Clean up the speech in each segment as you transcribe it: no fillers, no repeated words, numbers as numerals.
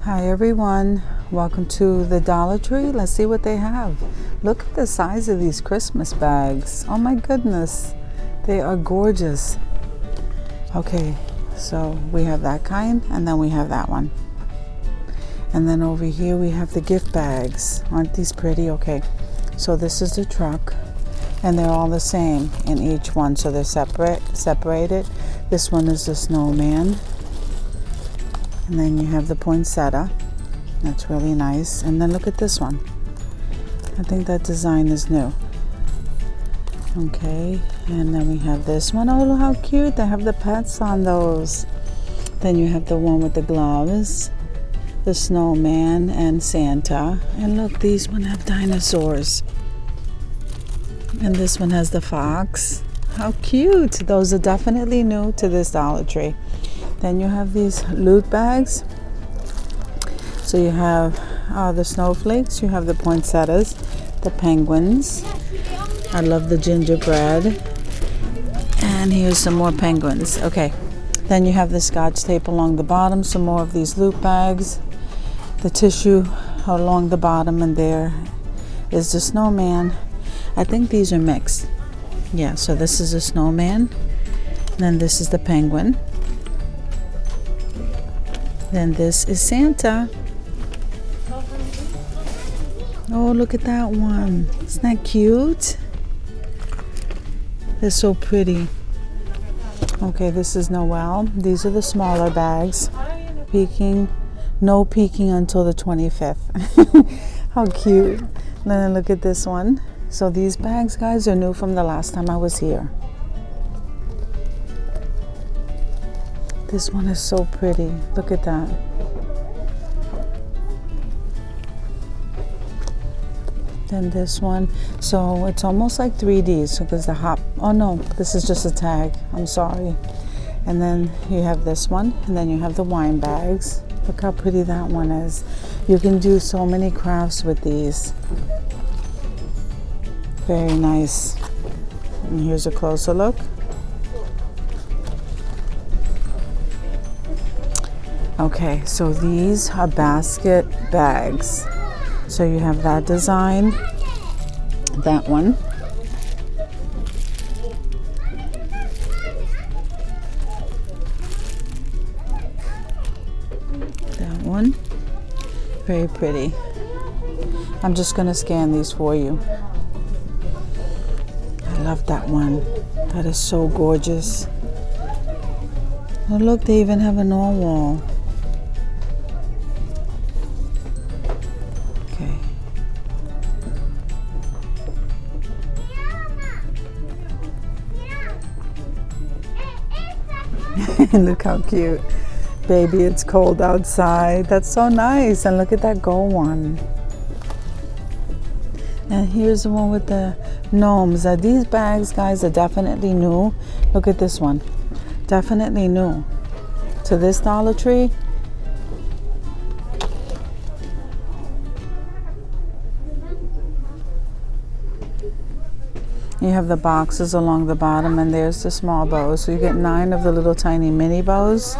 Hi everyone, welcome to the Dollar Tree. Let's see what they have. Look at the size of these Christmas bags. Oh my goodness, they are gorgeous. Okay, so we have that kind and then we have that one. And then over here we have the gift bags. Aren't these pretty? Okay, so this is the truck and they're all the same in each one. So they're separated. This one is the snowman. And then you have the poinsettia. That's really nice. And then look at this one. I think that design is new. Okay, and then we have this one. Oh, look how cute. They have the pets on those. Then you have the one with the gloves, the snowman and Santa. And look, these one have dinosaurs. And this one has the fox. How cute. Those are definitely new to this Dollar Tree. Then you have these loot bags. So you have the snowflakes, you have the poinsettias, the penguins. I love the gingerbread. And here's some more penguins. Okay. Then you have the scotch tape along the bottom, some more of these loot bags. The tissue along the bottom, and there is the snowman. I think these are mixed. Yeah, so this is a snowman. Then this is the penguin. Then this is Santa. Oh, look at that one. Isn't that cute? They're so pretty. Okay, this is Noel. These are the smaller bags. No peeking until the 25th. How cute. Then look at this one. So these bags, guys, are new from the last time I was here. This one is so pretty. Look at that. Then this one. So it's almost like 3D. Because the hop. Oh no, this is just a tag. I'm sorry. And then you have this one. And then you have the wine bags. Look how pretty that one is. You can do so many crafts with these. Very nice. And here's a closer look. Okay, so these are basket bags. So you have that design, that one. That one. Very pretty. I'm just going to scan these for you. I love that one. That is so gorgeous. Oh, look, they even have a narwhal. Okay. Look how cute. Baby, it's cold outside. That's so nice. And look at that gold one. And here's the one with the gnomes. These bags, guys, are definitely new. Look at this one. Definitely new to this Dollar Tree. You have the boxes along the bottom, and there's the small bows. So you get 9 of the little tiny mini bows.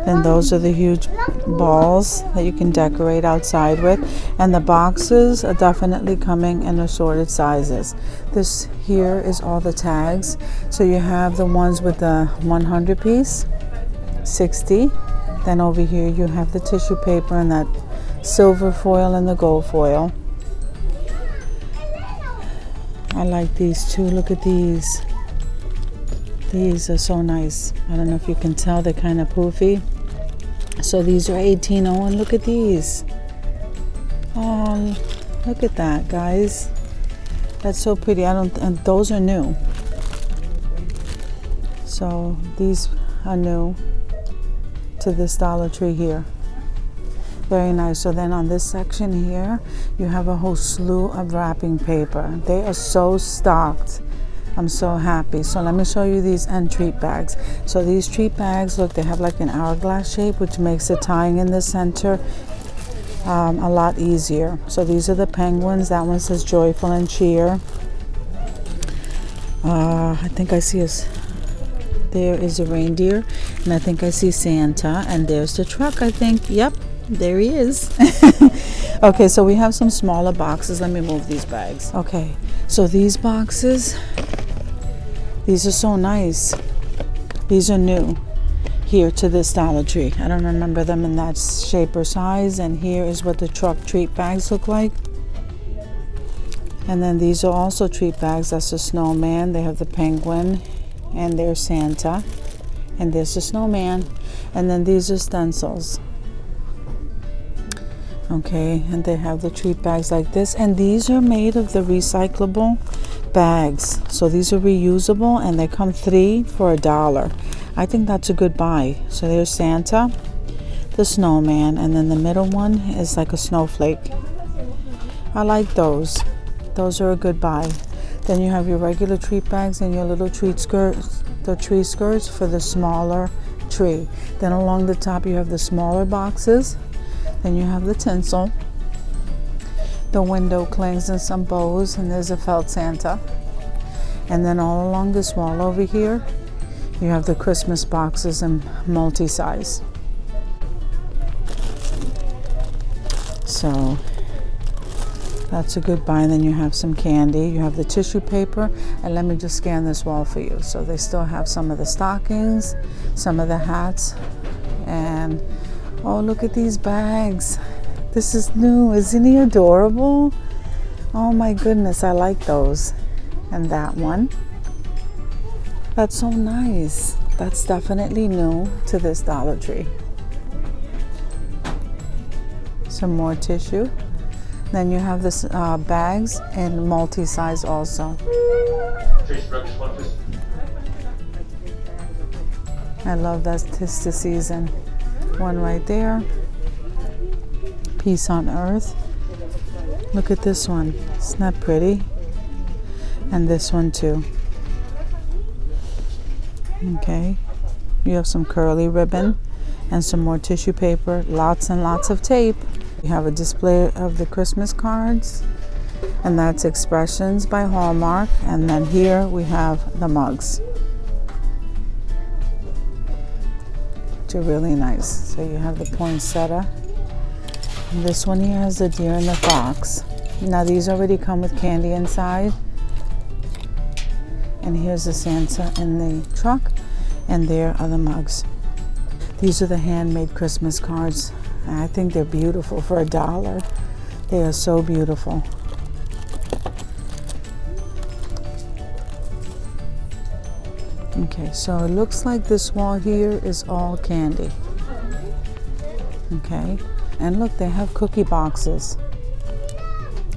Then those are the huge balls that you can decorate outside with. And the boxes are definitely coming in assorted sizes. This here is all the tags. So you have the ones with the 100 piece, 60. Then over here you have the tissue paper and that silver foil and the gold foil. I like these too. Look at these. These are so nice. I don't know if you can tell, they're kind of poofy. So these are 18. Oh, and look at these. Oh, look at that, guys. That's so pretty. And those are new. So these are new to this Dollar Tree here. Very nice. So then on this section here, you have a whole slew of wrapping paper. They are so stocked. I'm so happy. So let me show you these end treat bags. So these treat bags, look, they have like an hourglass shape, which makes the tying in the center a lot easier. So these are the penguins. That one says joyful and cheer. I think I see there is a reindeer, and I think I see Santa, and there's the truck, I think. Yep, There he is. Okay, so we have some smaller boxes. Let me move these bags. Okay, so these boxes, these are so nice. These are new here to this Dollar Tree. I don't remember them in that shape or size. And here is what the truck treat bags look like. And then these are also treat bags. That's the snowman. They have the penguin and there's Santa. And there's the snowman. And then these are stencils. Okay, and they have the treat bags like this. And these are made of the recyclable bags. So these are reusable and they come 3 for $1. I think that's a good buy. So there's Santa, the snowman, and then the middle one is like a snowflake. I like those. Those are a good buy. Then you have your regular treat bags and your little treat skirts, the tree skirts for the smaller tree. Then along the top you have the smaller boxes. Then you have the tinsel, the window clings and some bows, and there's a felt Santa. And then all along this wall over here, you have the Christmas boxes in multi-size. So that's a good buy. And then you have some candy. You have the tissue paper. And let me just scan this wall for you. So they still have some of the stockings, some of the hats. And oh, look at these bags. This is new. Isn't he adorable? Oh my goodness, I like those. And that one. That's so nice. That's definitely new to this Dollar Tree. Some more tissue. Then you have this bags in multi-size also. I love that 'tis the season. One right there. Peace on Earth. Look at this one. Isn't that pretty? And this one too. Okay. You have some curly ribbon and some more tissue paper. Lots and lots of tape. We have a display of the Christmas cards, and that's Expressions by Hallmark. And then here we have the mugs, which are really nice. So you have the poinsettia. And this one here has the deer and the fox. Now these already come with candy inside. And here's the Santa in the truck, and there are the mugs. These are the handmade Christmas cards. I think they're beautiful for $1. They are so beautiful. Okay, so it looks like this wall here is all candy. Okay, and look, they have cookie boxes.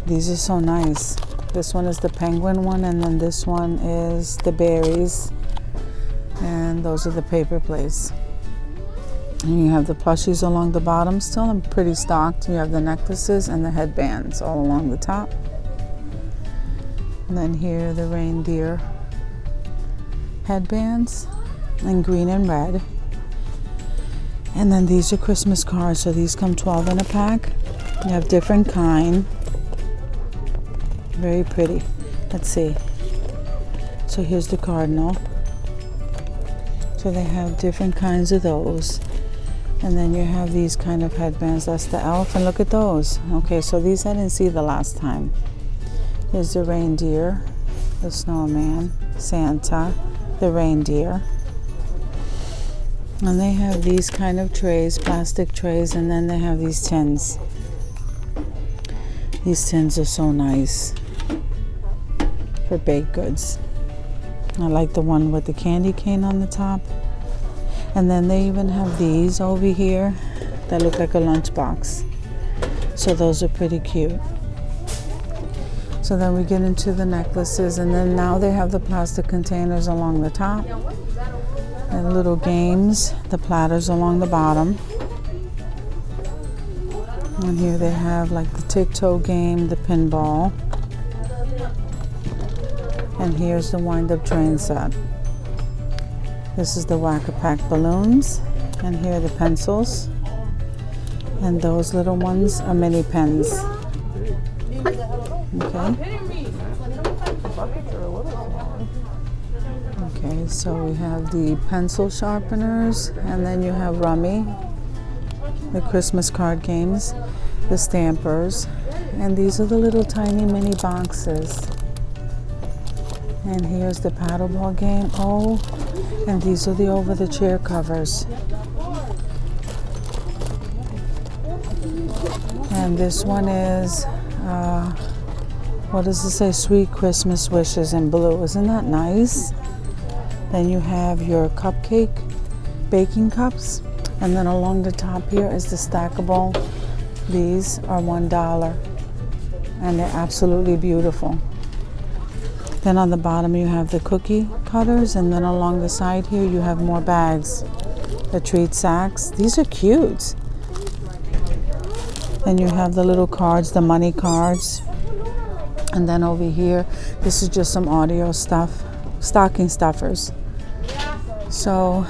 These are so nice. This one is the penguin one, and then this one is the berries. And those are the paper plates. And you have the plushies along the bottom, still pretty stocked. You have the necklaces and the headbands all along the top. And then here are the reindeer headbands in green and red. And then these are Christmas cards, so these come 12 in a pack. You have different kind. Very pretty. Let's see. So here's the cardinal. So they have different kinds of those. And then you have these kind of headbands. That's the elf, and look at those. Okay, so these I didn't see the last time. Here's the reindeer, the snowman, Santa, the reindeer. And they have these kind of trays, plastic trays, and then they have these tins. These tins are so nice for baked goods. I like the one with the candy cane on the top. And then they even have these over here that look like a lunchbox. So those are pretty cute. So then we get into the necklaces, and then now they have the plastic containers along the top. And little games, the platters along the bottom. And here they have like the tic-tac game, the pinball. And here's the wind-up train set. This is the Whack-A-Pack balloons. And here are the pencils. And those little ones are mini pens. Okay. Okay, so we have the pencil sharpeners, and then you have rummy. the Christmas card games, the stampers, and these are the little tiny mini boxes. And here's the paddleball game. Oh, and these are the over the chair covers. And this one is, what does it say? Sweet Christmas Wishes in blue. Isn't that nice? Then you have your cupcake baking cups. And then along the top here is the stackable. These are $1. And they're absolutely beautiful. Then on the bottom you have the cookie cutters. And then along the side here you have more bags. The treat sacks. These are cute. Then you have the little cards, the money cards. And then over here, this is just some audio stuff, stocking stuffers. So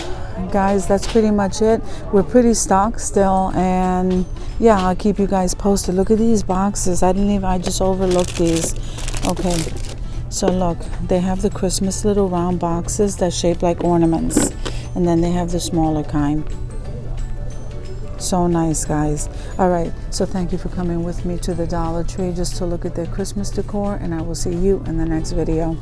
guys, that's pretty much it. We're pretty stocked still, and yeah, I'll keep you guys posted. Look at these boxes. I just overlooked these. Okay, so look, they have the Christmas little round boxes that's shaped like ornaments, and then they have the smaller kind. So nice, guys. All right, so thank you for coming with me to the Dollar Tree just to look at their Christmas decor, and I will see you in the next video.